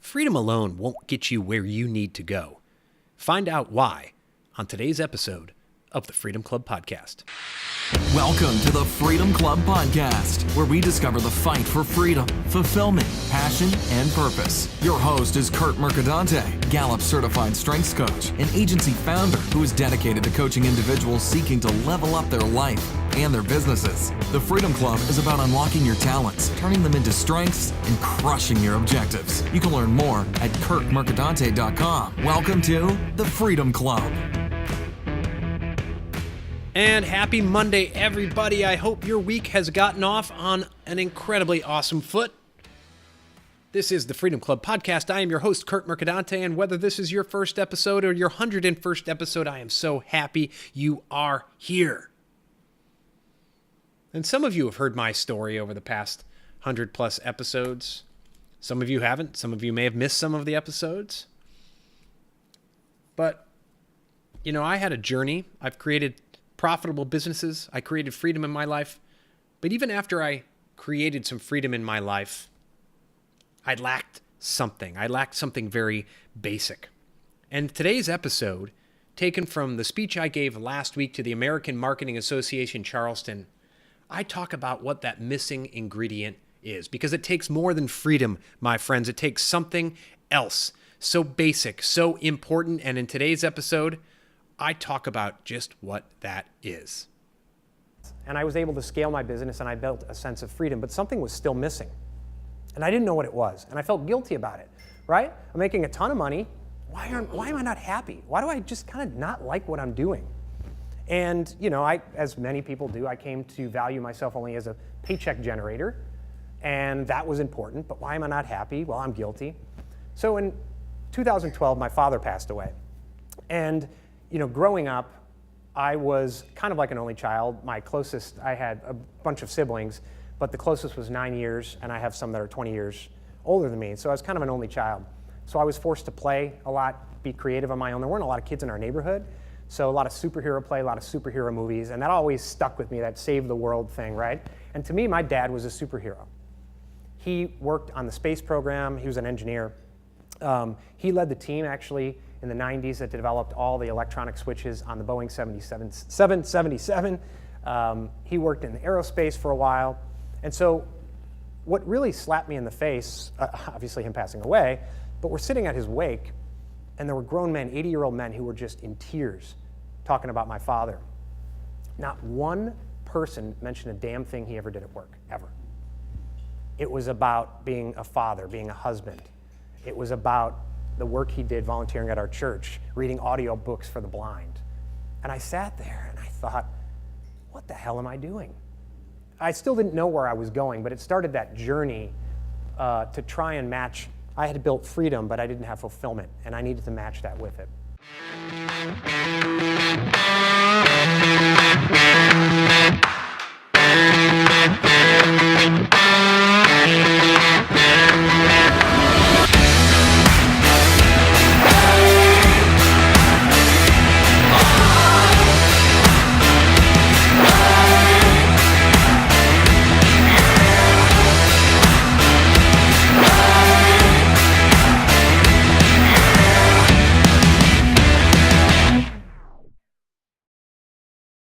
freedom alone won't get you where you need to go. Find out why on today's episode of the Freedom Club Podcast. Welcome to the Freedom Club Podcast, where we discover the fight for freedom, fulfillment, passion, and purpose. Your host is Kurt Mercadante, Gallup certified strengths coach, an agency founder who is dedicated to coaching individuals seeking to level up their life and their businesses. The Freedom Club is about unlocking your talents, turning them into strengths, and crushing your objectives. You can learn more at kurtmercadante.com. Welcome to the Freedom Club. And happy Monday, everybody. I hope your week has gotten off on an incredibly awesome foot. This is the Freedom Club Podcast. I am your host, Kurt Mercadante, and whether this is your first episode or your 101st episode, I am so happy you are here. And some of you have heard my story over the past 100+ episodes. Some of you haven't. Some of you may have missed some of the episodes. But, you know, I had a journey. I've created profitable businesses. I created freedom in my life. But even after I created some freedom in my life, I lacked something. I lacked something very basic. And today's episode, taken from the speech I gave last week to the American Marketing Association Charleston, I talk about what that missing ingredient is, because it takes more than freedom, my friends. It takes something else, so basic, so important. And in today's episode, I talk about just what that is. And I was able to scale my business and I built a sense of freedom, but something was still missing. And I didn't know what it was. And I felt guilty about it, right? I'm making a ton of money. Why am I not happy? Why do I just kind of not like what I'm doing? And, you know, as many people do, I came to value myself only as a paycheck generator. And that was important, but why am I not happy? Well, I'm guilty. So in 2012, my father passed away. And you know, growing up, I was kind of like an only child. I had a bunch of siblings, but the closest was 9 years, and I have some that are 20 years older than me. So I was kind of an only child. So I was forced to play a lot, be creative on my own. There weren't a lot of kids in our neighborhood, so a lot of superhero play, a lot of superhero movies, and that always stuck with me, that save the world thing, right? And to me, my dad was a superhero. He worked on the space program. He was an engineer. He led the team, actually, in the 90s that developed all the electronic switches on the Boeing 777. He worked in aerospace for a while. And so what really slapped me in the face, obviously him passing away, but we're sitting at his wake, and there were grown men, 80-year-old men, who were just in tears talking about my father. Not one person mentioned a damn thing he ever did at work, ever. It was about being a father, being a husband. It was about the work he did volunteering at our church, reading audio books for the blind. And I sat there and I thought, what the hell am I doing? I still didn't know where I was going, but it started that journey to try and match. I had built freedom, but I didn't have fulfillment, and I needed to match that with it.